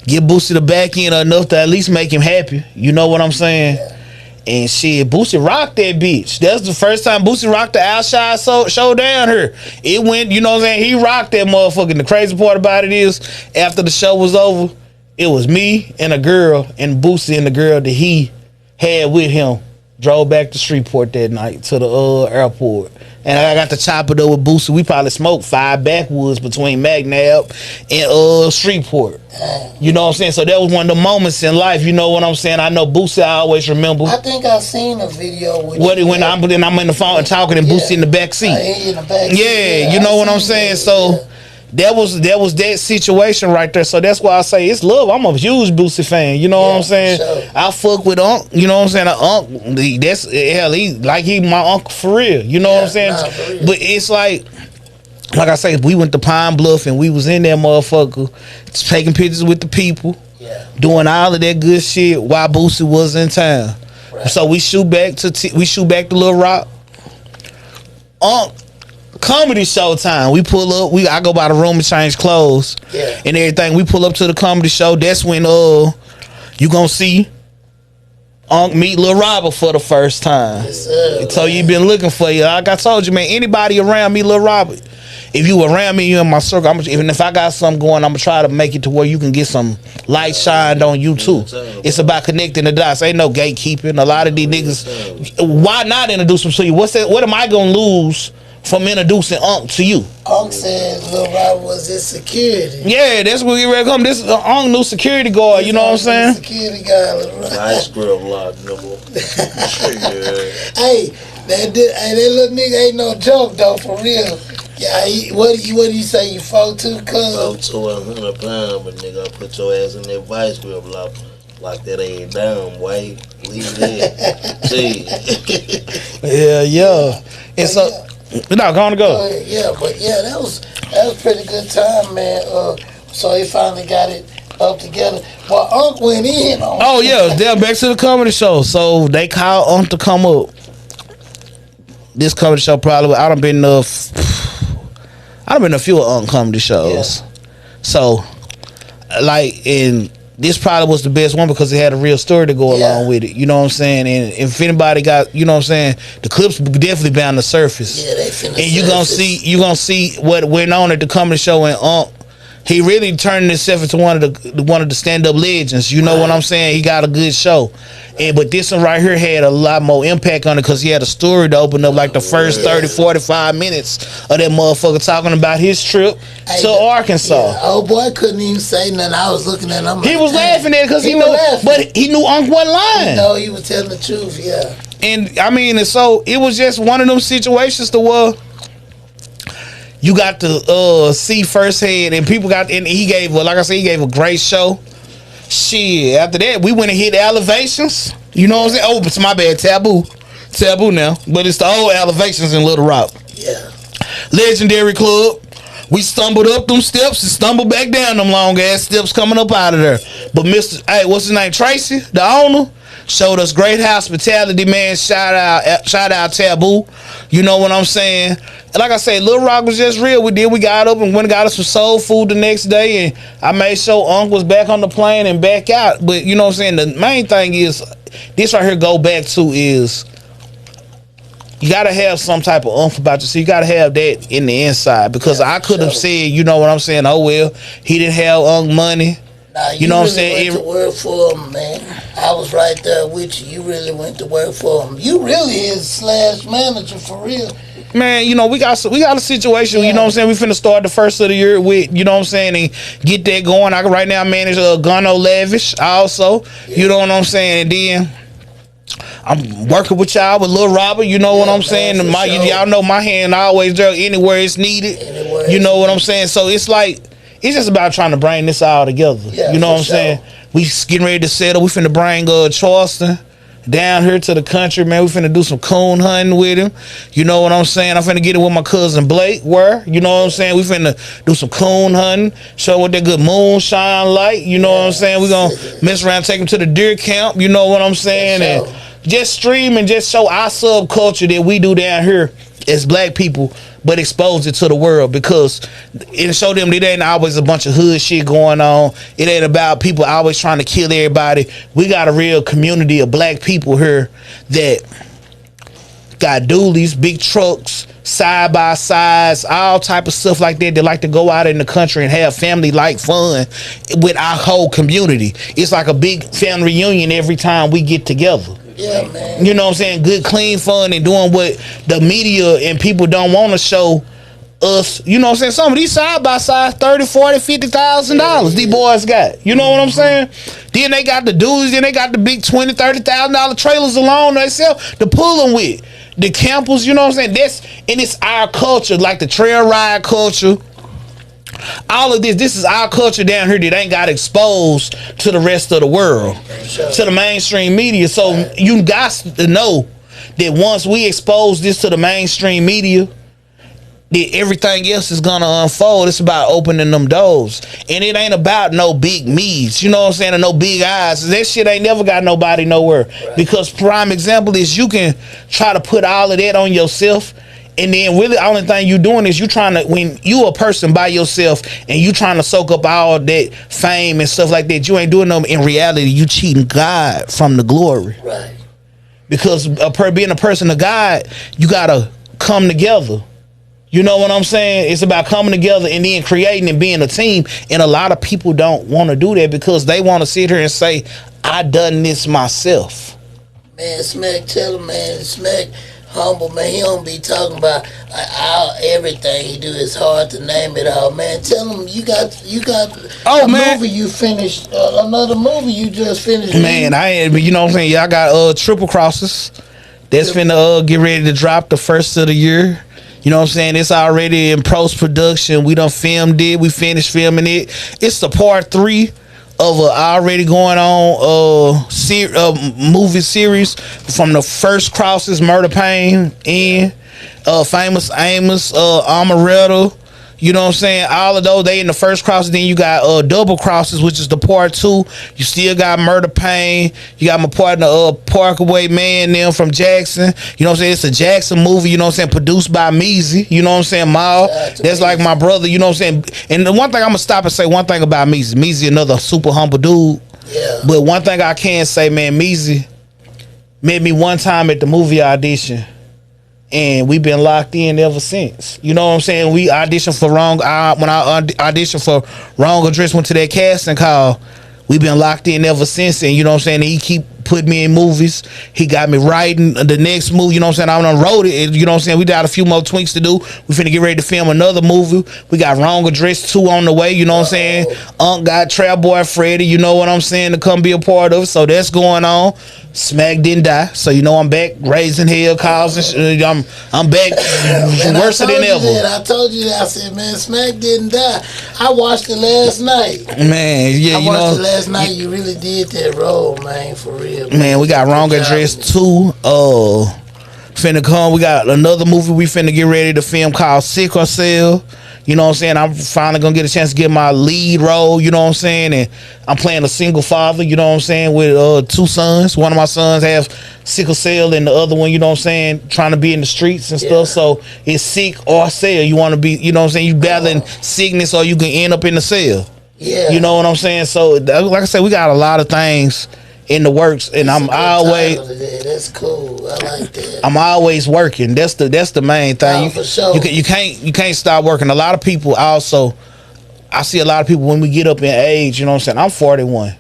give Boosie the back end enough to at least make him happy. You know what I'm saying? Yeah. And shit, Boosie rocked that bitch. That's the first time Boosie rocked the outside show down here. It went, you know what I'm saying? He rocked that motherfucker. And the crazy part about it is, after the show was over, it was me and a girl, and Boosie and the girl that he had with him drove back to Shreveport that night to the airport. And I got to chop it up with Boosie. We probably smoked 5 backwoods between McNabb and Shreveport. You know what I'm saying? So that was one of the moments in life. You know what I'm saying? I know Boosie, I always remember. I think I seen a video with when I'm in the phone and talking and Boosie in the back seat. In the back seat. Yeah, you know what I'm saying? So that was that situation right there. So that's why I say it's love. I'm a huge Boosie fan. You know what I'm saying? Sure. I fuck with Unc. You know what I'm saying? Unc, that's hell. He my uncle for real. You know what I'm saying? But it's like I say, we went to Pine Bluff and we was in that motherfucker taking pictures with the people, doing all of that good shit while Boosie was in town. Right. So we shoot back to Little Rock. Unc. Comedy show time. We pull up. I go by the room and change clothes and everything. We pull up to the comedy show. That's when you gonna see Unc meet Lil Robert for the first time. Yes, sir, so you been looking for you. Like I told you, man. Anybody around me, Lil Robert. If you around me, you in my circle. Even if I got something going, I'm gonna try to make it to where you can get some light shined on you too. It's about connecting the dots. Ain't no gatekeeping. A lot of these niggas. Why not introduce them to you? What am I gonna lose from introducing Unc to you? Unc said Lil Robert was his security. Yeah, that's where we ready to come. This is Unc new security guard, you know what I'm saying? Security guard, Lil Robert. Nice grill lock, nigga. Hey, that little nigga ain't no joke though, for real. Yeah, what do you say? You 4'2", cuz? 4'2", 100 pounds, but nigga, I put your ass in that vice grip lock that ain't down, white. Leave that. See. Yeah. And so. Yeah. No, go on to go. That was pretty good time, man. So he finally got it up together. Well, Unc went in on. Oh yeah, they're back to the comedy show. So they called Unc to come up. This comedy show probably I done been a few Unc comedy shows. Yeah. So this probably was the best one because it had a real story to go along with it. You know what I'm saying? And if anybody got, you know what I'm saying, the clips definitely bound to surface. Yeah, they finna and you gonna see what went on at the comedy show. And Unc, he really turned himself into one of the stand up legends. You know what I'm saying? He got a good show. But this one right here had a lot more impact on it because he had a story to open up like the first 30, 45 minutes of that motherfucker talking about his trip to Arkansas. Yeah, old boy couldn't even say nothing. I was looking at him. He was laughing at it because he knew, but he knew Unc wasn't lying. No, he was telling the truth, yeah. And I mean, and so it was just one of them situations to where you got to see firsthand, and people got, and he gave, like I said, he gave a great show. Shit, after that, we went and hit Elevations. You know what I'm saying? Oh, it's my bad. Taboo now. But it's the old Elevations in Little Rock. Yeah. Legendary Club. We stumbled up them steps and stumbled back down them long ass steps coming up out of there. But what's his name? Tracy, the owner, showed us great hospitality, man. Shout out Taboo. You know what I'm saying? And like I said, Little Rock was just real. We got up and went and got us some soul food the next day, and I made sure Unc was back on the plane and back out. But you know what I'm saying? The main thing is, this right here go back to is, you gotta have some type of oomph about you. So you gotta have that in the inside. Because I could have said, you know what I'm saying? Oh well, he didn't have Unc money. Nah, you know what I'm saying? Went to work for him, man. I was right there with you. You really went to work for him. You really is / manager for real. Man, you know, we got a situation, you know what I'm saying? We finna start the first of the year with, you know what I'm saying, and get that going. I can right now manage Gunno Lavish also, you know what I'm saying? And then I'm working with y'all with Lil Robert, you know what I'm saying? And y'all know my hand always there anywhere it's needed. You know what I'm saying? So it's like, it's just about trying to bring this all together. You know what I'm saying? We getting ready to settle. We finna bring Charleston down here to the country, man. We finna do some coon hunting with him. You know what I'm saying? I'm finna get it with my cousin Blake. You know what I'm saying? We finna do some coon hunting, show what that good moonshine light. You know what I'm saying? We gonna mess around, take him to the deer camp. You know what I'm saying? And just stream and just show our subculture that we do down here as black people, but expose it to the world, because it show them that it ain't always a bunch of hood shit going on. It ain't about people always trying to kill everybody. We got a real community of black people here that got dualies, big trucks, side by sides, all type of stuff like that. They like to go out in the country and have family like fun with our whole community. It's like a big family reunion every time we get together. Yeah, man. You know what I'm saying? Good, clean fun, and doing what the media and people don't want to show us. You know what I'm saying? Some of these side by sides, $30,000, $40,000, $50,000 these boys got. You know what I'm saying? Then they got the dudes, then they got the big $20,000, $30,000 trailers alone themselves to pull them with. The campers, you know what I'm saying? And it's our culture, like the trail ride culture. All of this is our culture down here that ain't got exposed to the rest of the world, to the mainstream media. So you got to know that once we expose this to the mainstream media, that everything else is gonna unfold. It's about opening them doors, and it ain't about no big me's, you know what I'm saying, and no big eyes. That shit ain't never got nobody nowhere. Because prime example is, you can try to put all of that on yourself, and then really the only thing you doing is you trying to, when you a person by yourself and you trying to soak up all that fame and stuff like that, you ain't doing them. In reality, you cheating God from the glory. Right. Because being a person of God, you gotta come together. You know what I'm saying? It's about coming together and then creating and being a team. And a lot of people don't want to do that because they want to sit here and say, I done this myself. Man, Smack, tell him, man, Smack humble, man. He don't be talking about everything he do. It's hard to name it all, man. Tell him you got movie you finished, another movie you just finished. Man, I ain't, you know what I'm saying? Y'all got Triple Crosses. That's finna get ready to drop the first of the year. You know what I'm saying? It's already in post-production. We done filmed it. We finished filming it. It's the part 3 of a already going on movie series from the first Crosses, Murder Pain, and Famous Amos, Amaretto. You know what I'm saying? All of those, they in the first Crosses. Then you got Double Crosses, which is the part 2. You still got Murder Pain. You got my partner Parkaway Man them from Jackson. You know what I'm saying? It's a Jackson movie, you know what I'm saying, produced by Meezy. You know what I'm saying? Mal. That's like my brother, you know what I'm saying? And the one thing I'm gonna stop and say one thing about Meezy. Meezy another super humble dude. Yeah. But one thing I can say, man, Meezy met me one time at the movie audition. And we've been locked in ever since. You know what I'm saying? We auditioned for when I auditioned for Wrong Address, went to that casting call. We've been locked in ever since. And you know what I'm saying? He keep putting me in movies. He got me writing the next movie. You know what I'm saying? I done wrote it. And you know what I'm saying? We got a few more tweaks to do. We finna get ready to film another movie. We got Wrong Address 2 on the way. You know what I'm saying? Got Trap Boy Freddy. You know what I'm saying? To come be a part of it. So that's going on. Smack didn't die, so you know I'm back raising hell calls and I'm back worse than ever. I told you that. I said, man, Smack didn't die. I watched it last night. Man, yeah, I watched it last night. You really did that role, man, for real. Man, we got Wrong Address 2. Finna come. We got another movie we finna get ready to film called Sick or Sell. You know what I'm saying? I'm finally gonna get a chance to get my lead role, you know what I'm saying? And I'm playing a single father, you know what I'm saying, with 2 sons. One of my sons has sickle cell and the other one, you know what I'm saying, trying to be in the streets and stuff. So it's sick or sell. You wanna be, you know what I'm saying, you battling sickness or you can end up in the cell. Yeah. You know what I'm saying? So like I said, we got a lot of things in the works, and I'm always. That's cool. I like that. I'm always working. That's the main thing. For sure. You can't stop working. A lot of people also. I see a lot of people when we get up in age. You know what I'm saying? I'm 41,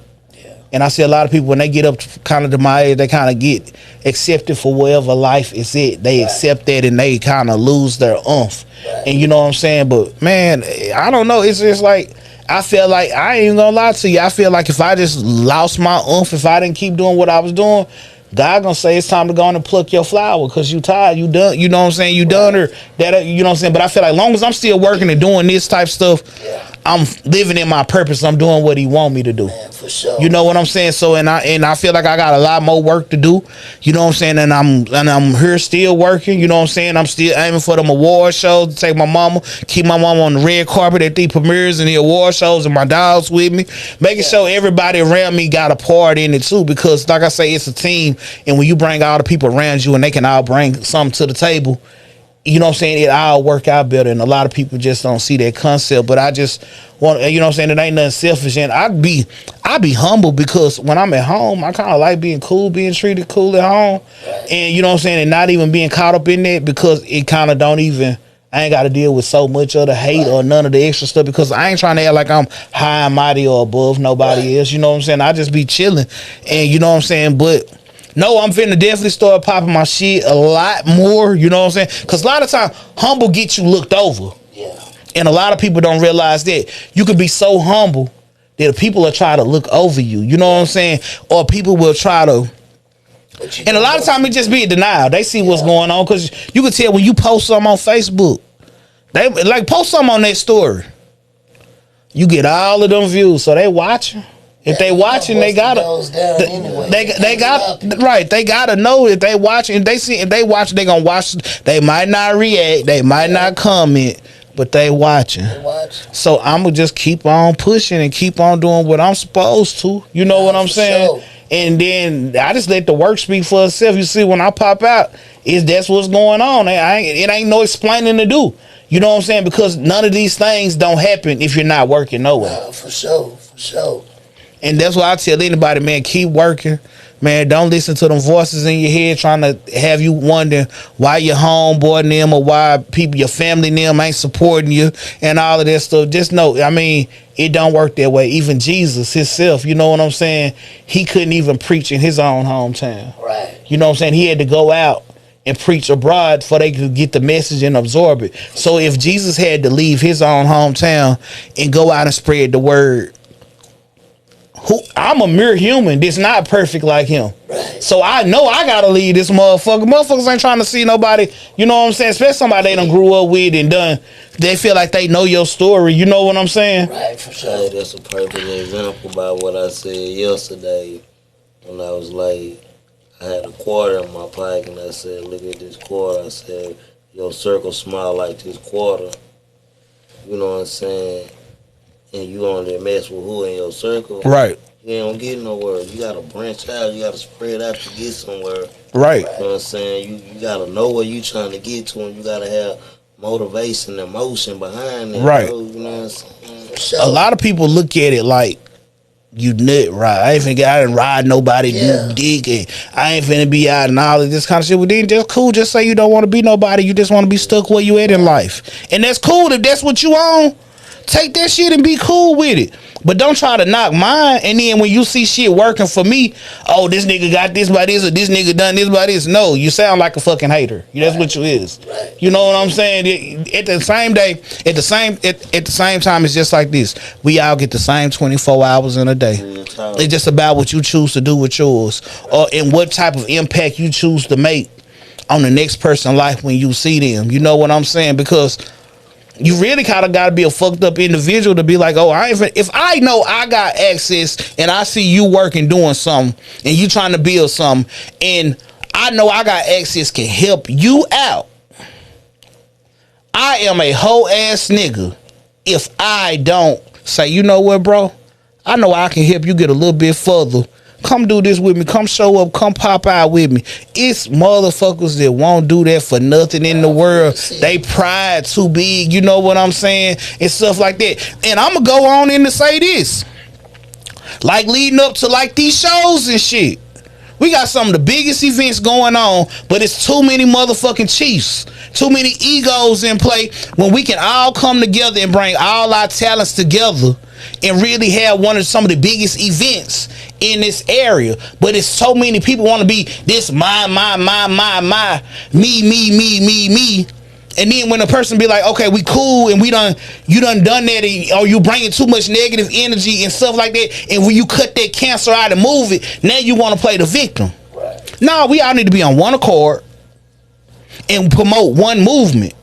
And I see a lot of people when they get up kind of to my age, they kind of get accepted for whatever life is it. They accept that and they kind of lose their oomph. And you know what I'm saying? But man, I don't know. It's just like, I feel like, I ain't gonna lie to you, I feel like if I just lost my oomph, if I didn't keep doing what I was doing, God gonna say it's time to go on and pluck your flower because you tired, you done, you know what I'm saying, you done or that, you know what I'm saying. But I feel like long as I'm still working and doing this type stuff, I'm living in my purpose. I'm doing what He want me to do. Man, for sure. You know what I'm saying? So and I feel like I got a lot more work to do. You know what I'm saying? And I'm here still working. You know what I'm saying? I'm still aiming for them award shows to take my mama, keep my mama on the red carpet at the premieres and the award shows, and my dogs with me, making sure everybody around me got a part in it too. Because like I say, it's a team, and when you bring all the people around you and they can all bring something to the table, you know what I'm saying, it all work out better. And a lot of people just don't see that concept. But I just want, you know what I'm saying, it ain't nothing selfish. And I be humble because when I'm at home, I kind of like being cool, being treated cool at home. And you know what I'm saying, and not even being caught up in that because it kind of don't even, I ain't got to deal with so much of the hate or none of the extra stuff because I ain't trying to act like I'm high and mighty or above nobody else. You know what I'm saying? I just be chilling. And you know what I'm saying? But no, I'm finna definitely start popping my shit a lot more, you know what I'm saying? Because a lot of time, humble gets you looked over. Yeah. And a lot of people don't realize that. You could be so humble that people will try to look over you, you know what I'm saying? Or people will try to, and a lot of time it just be in denial. They see what's going on because you can tell when you post something on Facebook. They like post something on their story. You get all of them views, so they watching. If they watching, they gotta. They got right. They gotta know if they watching. If they see, if they watch, they gonna watch. They might not react. They might not comment, but they watching. So I'm gonna just keep on pushing and keep on doing what I'm supposed to. You know what I'm saying? Sure. And then I just let the work speak for itself. You see, when I pop out, that's what's going on. It ain't no explaining to do. You know what I'm saying? Because none of these things don't happen if you're not working nowhere. For sure. And that's why I tell anybody, man, keep working. Man, don't listen to them voices in your head trying to have you wondering why your homeboy and them or why people, your family and them ain't supporting you and all of that stuff. Just know, I mean, it don't work that way. Even Jesus himself, you know what I'm saying? He couldn't even preach in his own hometown. Right. You know what I'm saying? He had to go out and preach abroad before they could get the message and absorb it. So if Jesus had to leave his own hometown and go out and spread the word, I'm a mere human that's not perfect like him. Right. So I know I gotta leave this motherfucker. Motherfuckers ain't trying to see nobody, you know what I'm saying? Especially somebody they done grew up with and done. They feel like they know your story. You know what I'm saying? Right, for sure. Hey, that's a perfect example about what I said yesterday when I was like, I had a quarter in my pocket and I said, look at this quarter. I said, your circle smile like this quarter. You know what I'm saying? And you only mess with who in your circle. Right. You ain't gonna get nowhere. You gotta branch out. You gotta spread out to get somewhere. Right. You know what I'm saying? You gotta know where you trying to get to, and you gotta have motivation and emotion behind it. Right. Bro, you know what I'm saying? A lot of people look at it like you nut right. I ain't finna get out and ride nobody dick, and I ain't finna be out and all of this kind of shit. Well, then just cool. Just say you don't want to be nobody. You just want to be stuck where you at in life, and that's cool if that's what you on. Take that shit and be cool with it. But don't try to knock mine. And then when you see shit working for me, oh, this nigga got this by this or this nigga done this by this. No, you sound like a fucking hater. That's what you is. You know what I'm saying? At the same day, at the same time, it's just like this. We all get the same 24 hours in a day. It's just about what you choose to do with yours, or and what type of impact you choose to make on the next person's life when you see them. You know what I'm saying? Because you really kind of got to be a fucked up individual to be like, oh, if I know I got access and I see you working doing something and you trying to build something and I know I got access can help you out, I am a whole ass nigga if I don't say, you know what, bro, I know I can help you get a little bit further. Come do this with me. Come show up. Come pop out with me. It's motherfuckers that won't do that for nothing in the world. They pride too big. You know what I'm saying? And stuff like that. And I'm going to go on in to say this. Like leading up to like these shows and shit. We got some of the biggest events going on, but it's too many motherfucking chiefs. Too many egos in play when we can all come together and bring all our talents together and really have some of the biggest events in this area. But it's so many people want to be this my, me. And then when a person be like, okay, we cool, and you done that, or you bringing too much negative energy and stuff like that, and when you cut that cancer out and move it, now you want to play the victim. Right. No, we all need to be on one accord and promote one movement.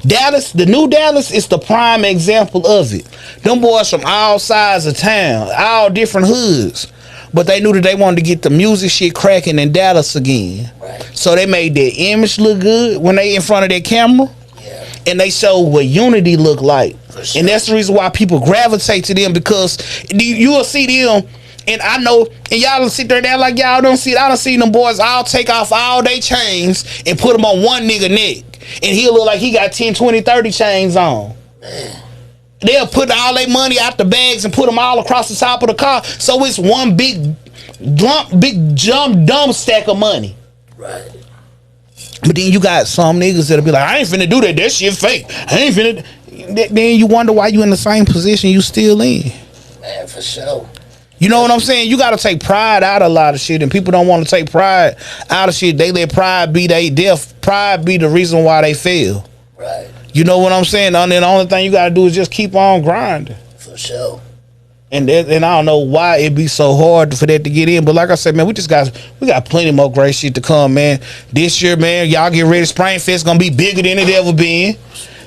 Dallas, the new Dallas is the prime example of it. Them boys from all sides of town, all different hoods. But they knew that they wanted to get the music shit cracking in Dallas again. Right. So they made their image look good when they in front of their camera. Yeah. And they showed what unity looked like. Sure. And that's the reason why people gravitate to them, because you will see them. And I know, and y'all sit there like y'all don't see it. I done seen them boys all take off all their chains and put them on one nigga neck. And he'll look like he got 10, 20, 30 chains on. Man. They'll put all their money out the bags and put them all across the top of the car. So it's one big dumb stack of money. Right. But then you got some niggas that'll be like, I ain't finna do that. That shit fake. I ain't finna. Then you wonder why you in the same position you still in. Man, for sure. You know what I'm saying? You got to take pride out of a lot of shit, and people don't want to take pride out of shit. They let pride be their death. Pride be the reason why they fail. Right. You know what I'm saying? And then the only thing you got to do is just keep on grinding. For sure. And I don't know why it be so hard for that to get in. But like I said, man, we got plenty more great shit to come, man. This year, man, y'all get ready. Spring Fest going to be bigger than it ever been.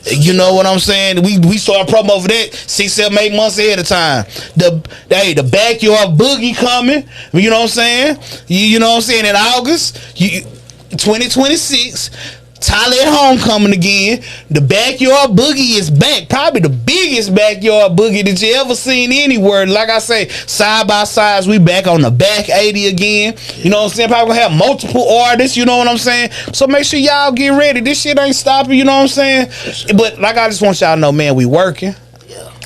You know what I'm saying? We start promo for that 6, 7, 8 months ahead of time. The backyard boogie coming. You know what I'm saying? You know what I'm saying? In August, 2026. Tyler at Homecoming again. The backyard boogie is back. Probably the biggest backyard boogie that you ever seen anywhere. Like I say, side by sides, we back on the back 80 again. You know what I'm saying? Probably gonna have multiple artists. You know what I'm saying? So make sure y'all get ready. This shit ain't stopping. You know what I'm saying? But like I just want y'all to know, man, we working.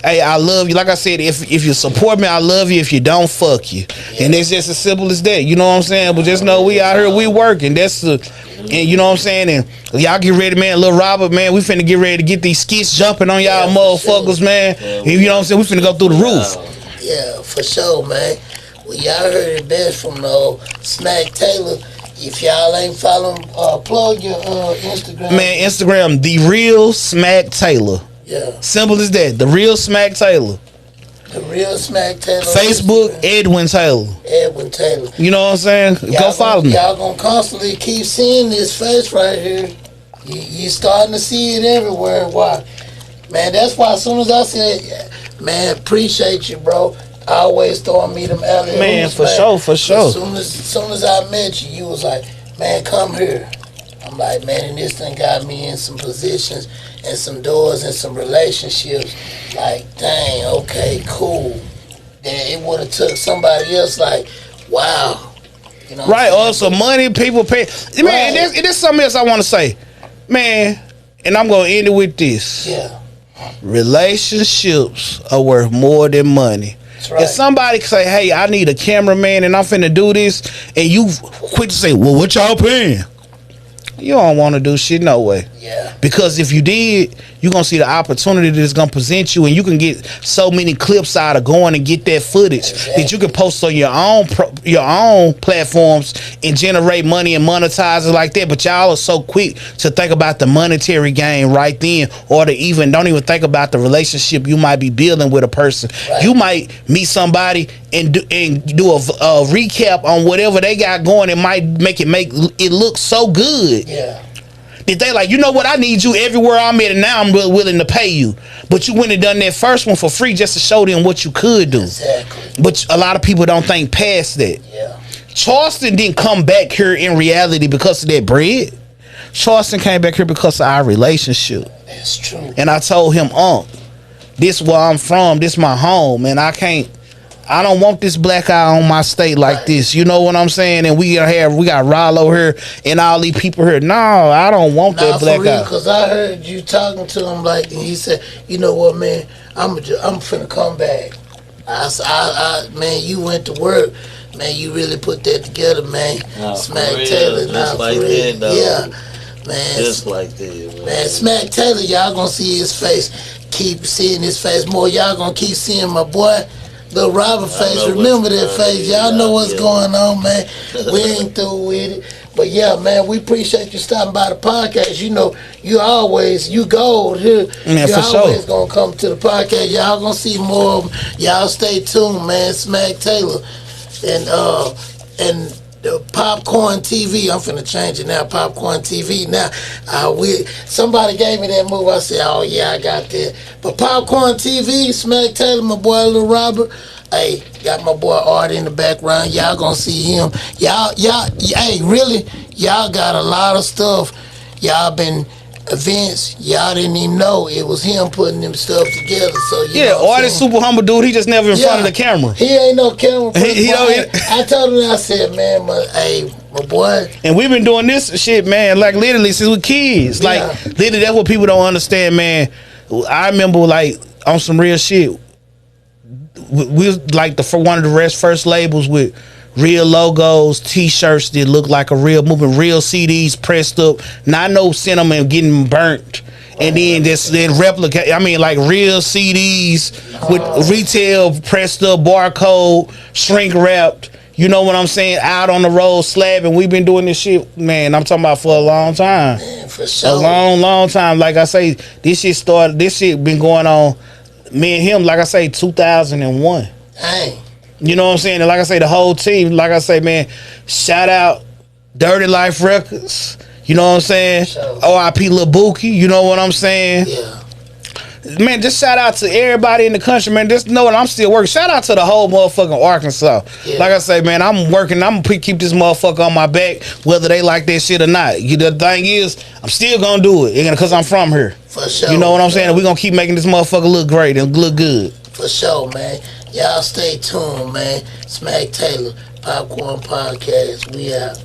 Hey, I love you. Like I said, if you support me, I love you. If you don't, fuck you. Yeah. And it's just as simple as that. You know what I'm saying? But just know we out here, we working. And you know what I'm saying? And y'all get ready, man. Lil Robert, man, we finna get ready to get these skits jumping on y'all motherfuckers, man. And you know what I'm saying? We finna go through the roof. Yeah, for sure, man. Well, y'all heard it best from the old Smack Taylor. If y'all ain't following, plug your Instagram. Man, Instagram, The Real Smack Taylor. Yeah. Simple as that. The Real Smack Taylor. The Real Smack Taylor. Facebook, Edwin Taylor. Edwin Taylor. You know what I'm saying? Go follow me. Y'all gonna constantly keep seeing this face right here. You starting to see it everywhere. Why? Man, that's why as soon as I said, man, appreciate you, bro. I always throwing me them alley hoops, man, for sure. As soon as I met you, you was like, man, come here. I'm like, man, and this thing got me in some positions and some doors and some relationships. Like, dang, okay, cool. Then it would have took somebody else like, wow. You know right, or some money people pay. Man, right. There's something else I want to say. Man, and I'm going to end it with this. Yeah. Relationships are worth more than money. Right. If somebody say, hey, I need a cameraman and I'm finna do this, and you quit to say, well, what y'all paying? You don't want to do shit no way. Yeah. Because if you did, you're going to see the opportunity that's going to present you, and you can get so many clips out of going and get that footage that you can post on your own platforms and generate money and monetize it like that. But y'all are so quick to think about the monetary gain right then, or to don't even think about the relationship you might be building with a person. Right. You might meet somebody and do a recap on whatever they got going. It might make it look so good. Yeah. If they like, you know what, I need you everywhere I'm at, and now I'm really willing to pay you. But you went and done that first one for free just to show them what you could do. Exactly. But a lot of people don't think past that. Yeah. Charleston didn't come back here in reality because of that bread. Charleston came back here because of our relationship. That's true. And I told him, this where I'm from, this my home, and I don't want this black eye on my state like this. You know what I'm saying? And we got Rollo here and all these people here. No, I don't want that black eye. Because I heard you talking to him and he said, you know what, man, I'm finna come back. Man, you went to work. Man, you really put that together, man. Nah, Smack Taylor. Just like that, though. Yeah. Man, just like that, man. Smack Taylor, y'all gonna see his face. Keep seeing his face more. Y'all gonna keep seeing my boy. The Robert face, remember that face. Y'all know what's going on, man. We ain't through with it. But yeah, man, we appreciate you stopping by the podcast. You know, you gold here. Yeah, you for always sure. gonna come to the podcast. Y'all gonna see more of them. Y'all stay tuned, man. Smack Taylor. And the Popcorn TV, I'm finna change it now. Popcorn TV now. Somebody gave me that move. I said, oh yeah, I got that. But Popcorn TV, Smack Taylor, my boy Lil Robert. Hey, got my boy Art in the background. Y'all gonna see him. Hey, really, y'all got a lot of stuff. Y'all been events. Y'all didn't even know it was him putting them stuff together. So Art is super humble dude. He just never in front of the camera. He ain't no camera. I told him, I said, man, my boy. And we've been doing this shit, man, like literally since we kids. Like literally, that's what people don't understand, man. I remember like on some real shit. We was like one of the first labels with real logos, T-shirts that look like a real movement, real CDs pressed up, not no cinema getting burnt, and then then replicate. I mean, like real CDs with retail pressed up, barcode, shrink wrapped. You know what I'm saying? Out on the road slab, and we've been doing this shit, man. I'm talking about for a long time, man, for sure. A long time. Like I say, this shit been going on. Me and him, like I say, 2001. Dang. You know what I'm saying? And like I say, the whole team, like I say, man, shout out Dirty Life Records. You know what I'm saying? Sure. OIP Lil Bookie. You know what I'm saying? Yeah. Man, just shout out to everybody in the country, man. Just know that I'm still working. Shout out to the whole motherfucking Arkansas. Yeah. Like I say, man, I'm working. I'm gonna keep this motherfucker on my back, whether they like that shit or not. The thing is, I'm still gonna do it because I'm from here. For sure. You know what I'm saying? We're gonna keep making this motherfucker look great and look good. For sure, man. Y'all stay tuned, man. Smack Taylor, Popcorn Podcast. We out.